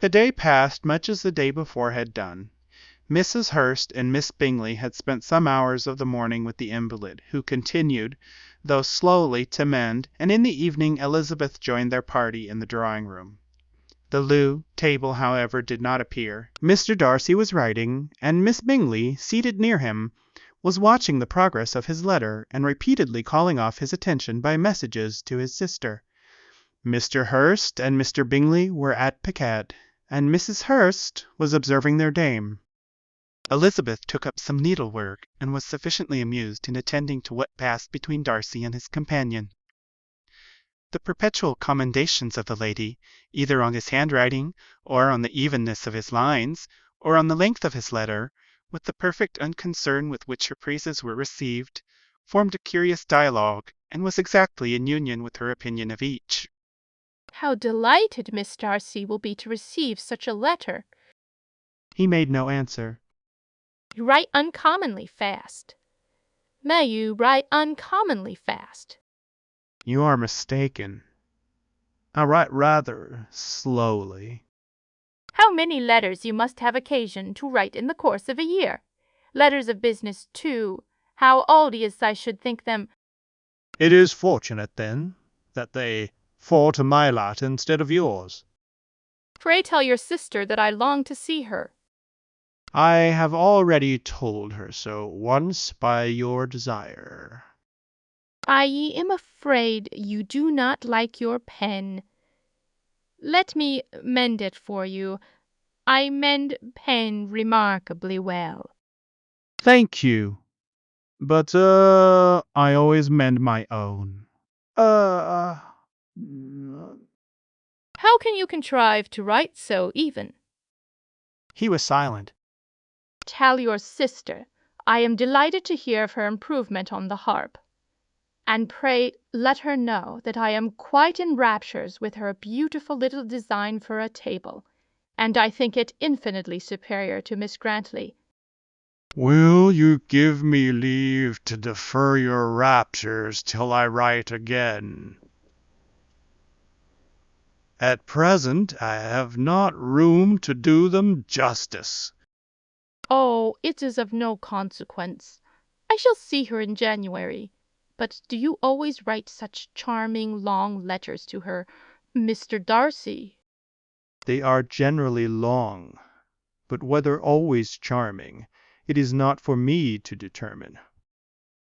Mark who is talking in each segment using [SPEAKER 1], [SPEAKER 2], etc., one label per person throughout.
[SPEAKER 1] The day passed much as the day before had done. Mrs. Hurst and Miss Bingley had spent some hours of the morning with the invalid, who continued, though slowly, to mend, and in the evening Elizabeth joined their party in the drawing-room. The loo table, however, did not appear. Mr. Darcy was writing, and Miss Bingley, seated near him, was watching the progress of his letter, and repeatedly calling off his attention by messages to his sister. Mr. Hurst and Mr. Bingley were at piquet, and Mrs. Hurst was observing their dame. Elizabeth took up some needlework, and was sufficiently amused in attending to what passed between Darcy and his companion. The perpetual commendations of the lady, either on his handwriting, or on the evenness of his lines, or on the length of his letter, with the perfect unconcern with which her praises were received, formed a curious dialogue, and was exactly in union with her opinion of each.
[SPEAKER 2] How delighted Miss Darcy will be to receive such a letter!
[SPEAKER 1] He made no answer.
[SPEAKER 2] You write uncommonly fast. May you write uncommonly fast.
[SPEAKER 1] You are mistaken. I write rather slowly.
[SPEAKER 2] How many letters you must have occasion to write in the course of a year! Letters of business, too. How odious I should think them.
[SPEAKER 3] It is fortunate, then, that they fall to my lot instead of yours.
[SPEAKER 2] Pray tell your sister that I long to see her.
[SPEAKER 3] I have already told her so once by your desire.
[SPEAKER 2] I am afraid you do not like your pen. Let me mend it for you. I mend pen remarkably well.
[SPEAKER 1] Thank you. But, I always mend my own.
[SPEAKER 2] How can you contrive to write so even?
[SPEAKER 1] He was silent.
[SPEAKER 2] Tell your sister I am delighted to hear of her improvement on the harp. And pray let her know that I am quite in raptures with her beautiful little design for a table, and I think it infinitely superior to Miss Grantley.
[SPEAKER 3] Will you give me leave to defer your raptures till I write again? At present I have not room to do them justice.
[SPEAKER 2] Oh, it is of no consequence. I shall see her in January. But do you always write such charming long letters to her, Mr. Darcy?
[SPEAKER 1] They are generally long, but whether always charming, it is not for me to determine.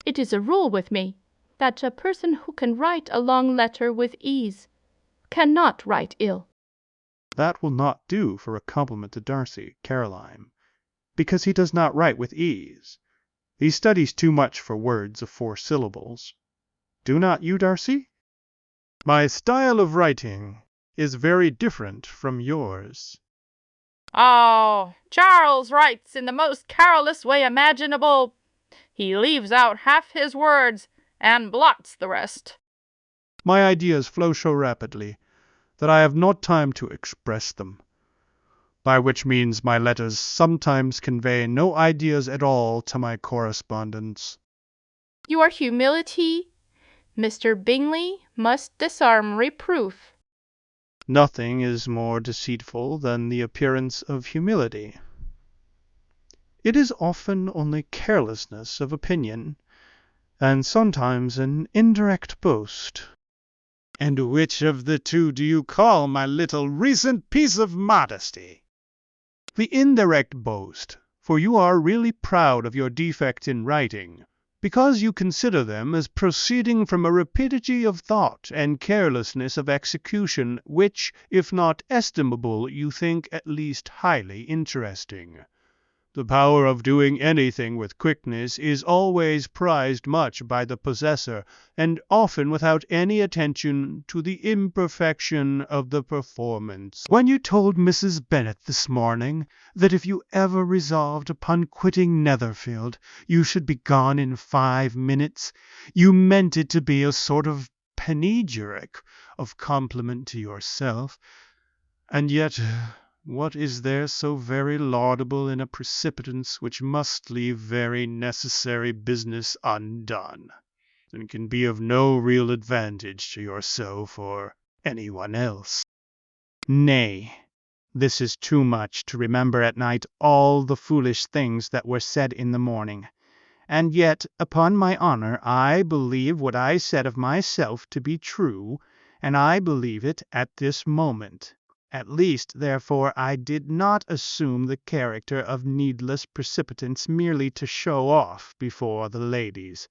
[SPEAKER 2] It is a rule with me that a person who can write a long letter with ease cannot write ill.
[SPEAKER 1] That will not do for a compliment to Darcy, Caroline, because he does not write with ease. He studies too much for words of 4 syllables. Do not you, Darcy?
[SPEAKER 3] My style of writing is very different from yours.
[SPEAKER 2] Oh, Charles writes in the most careless way imaginable. He leaves out half his words and blots the rest.
[SPEAKER 3] My ideas flow so rapidly that I have not time to express them, by which means my letters sometimes convey no ideas at all to my correspondents.
[SPEAKER 2] Your humility, Mr. Bingley, must disarm reproof.
[SPEAKER 1] Nothing is more deceitful than the appearance of humility. It is often only carelessness of opinion, and sometimes an indirect boast.
[SPEAKER 3] And which of the two do you call my little recent piece of modesty?
[SPEAKER 1] The indirect boast, for you are really proud of your defects in writing, because you consider them as proceeding from a rapidity of thought and carelessness of execution, which, if not estimable, you think at least highly interesting. The power of doing anything with quickness is always prized much by the possessor, and often without any attention to the imperfection of the performance. When you told Mrs. Bennet this morning that if you ever resolved upon quitting Netherfield you should be gone in 5 minutes, you meant it to be a sort of panegyric, of compliment to yourself, and yet what is there so very laudable in a precipitance which must leave very necessary business undone, and can be of no real advantage to yourself or any one else? Nay, This is too much to remember at night all the foolish things that were said in the morning. And yet, upon my honor, I believe what I said of myself to be true, and I believe it at this moment. At least, therefore, I did not assume the character of needless precipitance merely to show off before the ladies.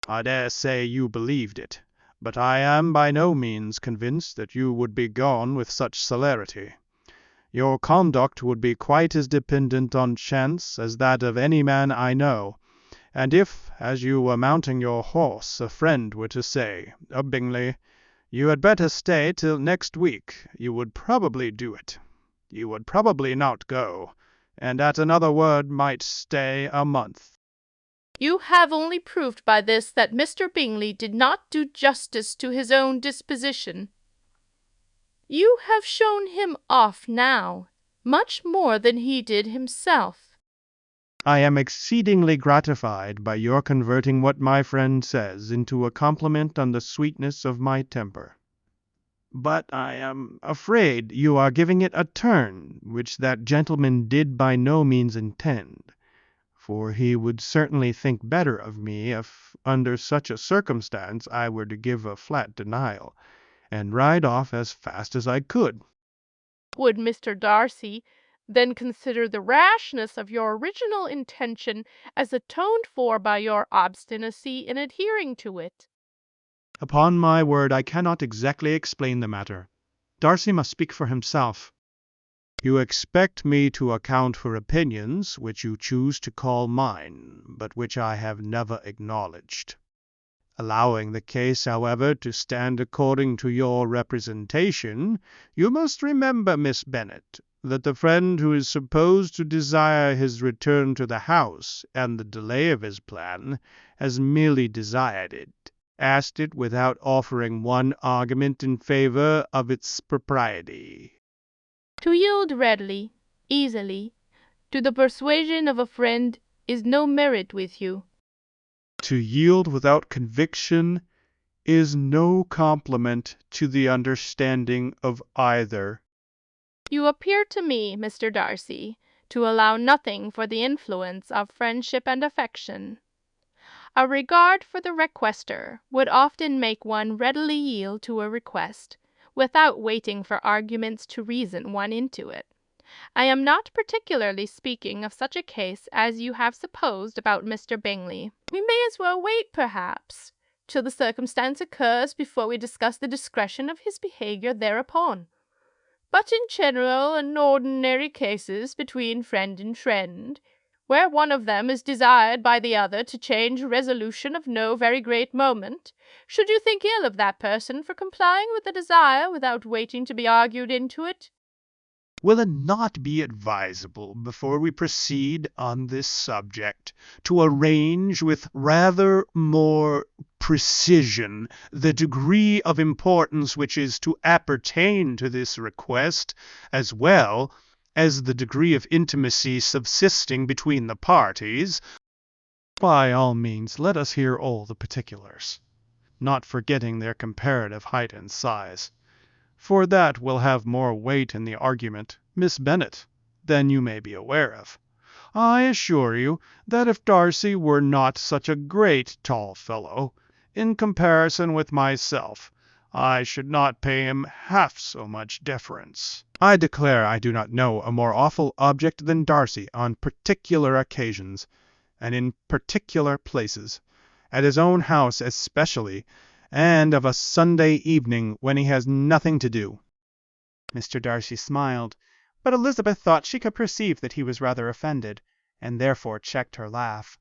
[SPEAKER 1] I dare say you believed it, but I am by no means convinced that you would be gone with such celerity. Your conduct would be quite as dependent on chance as that of any man I know, and if, as you were mounting your horse, a friend were to say, Bingley, you had better stay till next week, you would probably do it. You would probably not go, and at another word might stay a month.
[SPEAKER 2] You have only proved by this that Mr. Bingley did not do justice to his own disposition. You have shown him off now, much more than he did himself.
[SPEAKER 1] I am exceedingly gratified by your converting what my friend says into a compliment on the sweetness of my temper. But I am afraid you are giving it a turn which that gentleman did by no means intend, for he would certainly think better of me if, under such a circumstance, I were to give a flat denial, and ride off as fast as I could.
[SPEAKER 2] Would Mr. Darcy then consider the rashness of your original intention as atoned for by your obstinacy in adhering to it?
[SPEAKER 1] Upon my word, I cannot exactly explain the matter. Darcy must speak for himself. You expect me to account for opinions which you choose to call mine, but which I have never acknowledged. Allowing the case, however, to stand according to your representation, you must remember, Miss Bennet, that the friend who is supposed to desire his return to the house, and the delay of his plan, has merely desired it, asked it without offering one argument in favour of its propriety.
[SPEAKER 2] To yield readily, easily, to the persuasion of a friend is no merit with you.
[SPEAKER 1] To yield without conviction is no compliment to the understanding of either.
[SPEAKER 2] You appear to me, Mr. Darcy, to allow nothing for the influence of friendship and affection. A regard for the requester would often make one readily yield to a request, without waiting for arguments to reason one into it. I am not particularly speaking of such a case as you have supposed about Mr. Bingley. We may as well wait, perhaps, till the circumstance occurs before we discuss the discretion of his behaviour thereupon. But in general and ordinary cases between friend and friend, where one of them is desired by the other to change a resolution of no very great moment, should you think ill of that person for complying with the desire without waiting to be argued into it?
[SPEAKER 1] Will it not be advisable, before we proceed on this subject, to arrange with rather more precision the degree of importance which is to appertain to this request, as well as the degree of intimacy subsisting between the parties? By all means, let us hear all the particulars, not forgetting their comparative height and size, for that will have more weight in the argument, Miss Bennet, than you may be aware of. I assure you that if Darcy were not such a great tall fellow, in comparison with myself, I should not pay him half so much deference. I declare I do not know a more awful object than Darcy on particular occasions, and in particular places, at his own house especially, and of a Sunday evening when he has nothing to do. Mr. Darcy smiled, but Elizabeth thought she could perceive that he was rather offended, and therefore checked her laugh.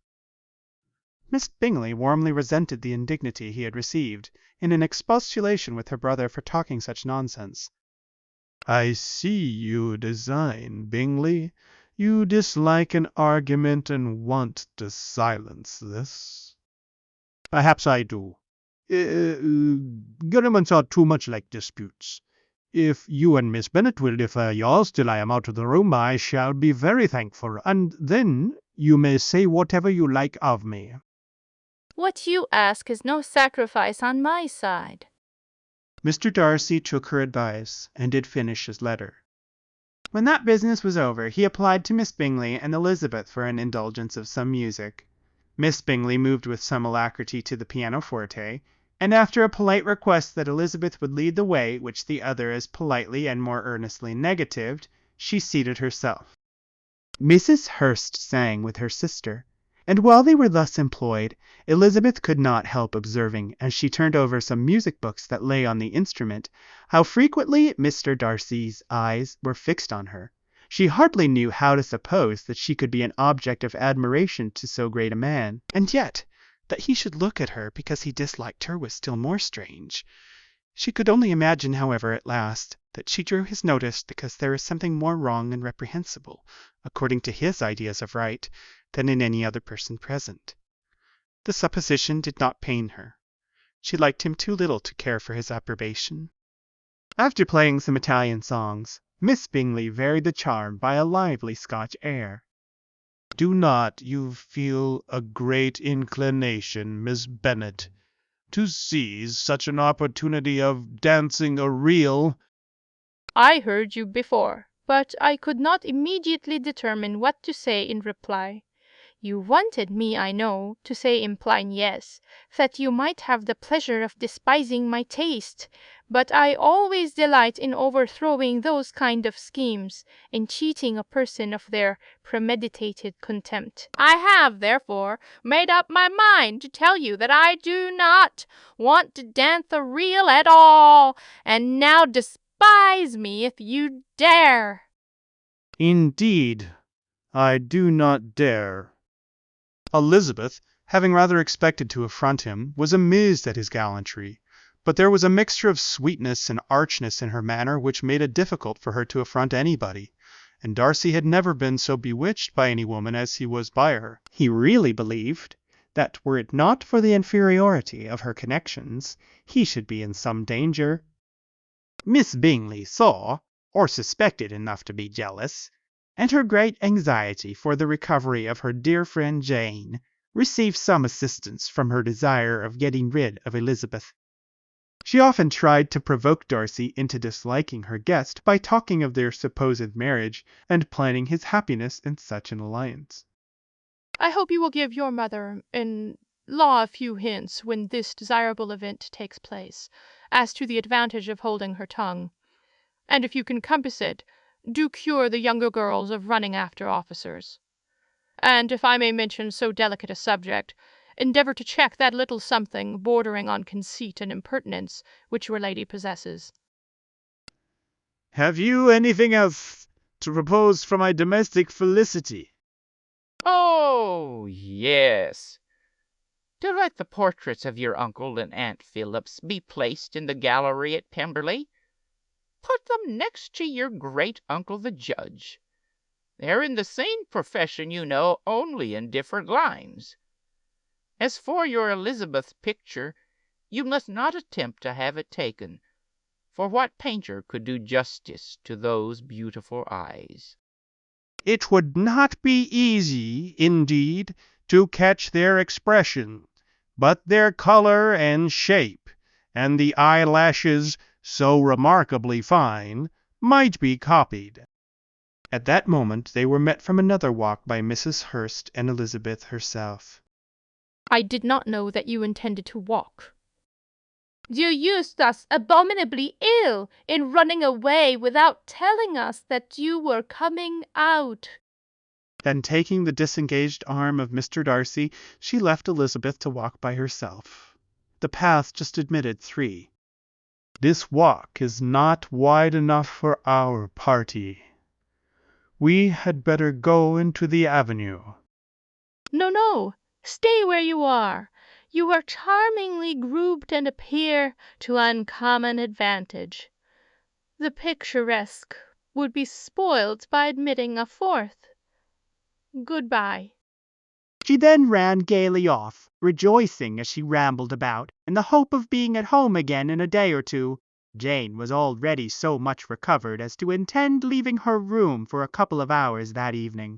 [SPEAKER 1] Miss Bingley warmly resented the indignity he had received, in an expostulation with her brother for talking such nonsense. I see you design, Bingley. You dislike an argument and want to silence this. Perhaps I do. Arguments are too much like disputes. If you and Miss Bennet will defer yours till I am out of the room, I shall be very thankful, and then you may say whatever you like of me.
[SPEAKER 2] What you ask is no sacrifice on my side.
[SPEAKER 1] Mr. Darcy took her advice, and did finish his letter. When that business was over, he applied to Miss Bingley and Elizabeth for an indulgence of some music. Miss Bingley moved with some alacrity to the pianoforte, and after a polite request that Elizabeth would lead the way, which the other as politely and more earnestly negatived, she seated herself. Mrs. Hurst sang with her sister, and while they were thus employed, Elizabeth could not help observing, as she turned over some music books that lay on the instrument, how frequently Mr. Darcy's eyes were fixed on her. She hardly knew how to suppose that she could be an object of admiration to so great a man, and yet that he should look at her because he disliked her was still more strange. She could only imagine, however, at last, that she drew his notice because there is something more wrong and reprehensible, according to his ideas of right, than in any other person present. The supposition did not pain her. She liked him too little to care for his approbation. After playing some Italian songs, Miss Bingley varied the charm by a lively Scotch air.
[SPEAKER 3] Do not you feel a great inclination, Miss Bennet, to seize such an opportunity of dancing a reel?
[SPEAKER 2] I heard you before, but I could not immediately determine what to say in reply. You wanted me, I know, to say in plain yes, that you might have the pleasure of despising my taste, but I always delight in overthrowing those kind of schemes, in cheating a person of their premeditated contempt. I have, therefore, made up my mind to tell you that I do not want to dance the reel at all, and now despise me if you dare.
[SPEAKER 3] Indeed, I do not dare. Elizabeth, having rather expected to affront him, was amazed at his gallantry, but there was a mixture of sweetness and archness in her manner which made it difficult for her to affront anybody, and Darcy had never been so bewitched by any woman as he was by her.
[SPEAKER 1] He really believed that were it not for the inferiority of her connections, he should be in some danger. Miss Bingley saw, or suspected enough to be jealous, and her great anxiety for the recovery of her dear friend Jane received some assistance from her desire of getting rid of Elizabeth. She often tried to provoke Darcy into disliking her guest by talking of their supposed marriage and planning his happiness in such an alliance.
[SPEAKER 2] I hope you will give your mother-in-law a few hints when this desirable event takes place, as to the advantage of holding her tongue. And if you can compass it, do cure the younger girls of running after officers. And if I may mention so delicate a subject, endeavour to check that little something bordering on conceit and impertinence which your lady possesses.
[SPEAKER 3] Have you anything else to propose for my domestic felicity?
[SPEAKER 4] Oh, yes. To let the portraits of your uncle and Aunt Phillips be placed in the gallery at Pemberley. Put them next to your great-uncle the judge. They're in the same profession, you know, only in different lines. As for your Elizabeth picture, you must not attempt to have it taken, for what painter could do justice to those beautiful eyes?
[SPEAKER 3] It would not be easy, indeed, to catch their expression, but their color and shape, and the eyelashes, so remarkably fine, might be copied.
[SPEAKER 1] At that moment they were met from another walk by Mrs. Hurst and Elizabeth herself.
[SPEAKER 2] I did not know that you intended to walk. You used us abominably ill in running away without telling us that you were coming out.
[SPEAKER 1] Then taking the disengaged arm of Mr. Darcy, she left Elizabeth to walk by herself. The path just admitted 3.
[SPEAKER 3] This walk is not wide enough for our party. We had better go into the avenue.
[SPEAKER 2] No, no, stay where you are. You are charmingly grouped and appear to uncommon advantage. The picturesque would be spoilt by admitting a 4th. Good-bye.
[SPEAKER 1] She then ran gaily off, rejoicing as she rambled about, in the hope of being at home again in a day or 2. Jane was already so much recovered as to intend leaving her room for a couple of hours that evening.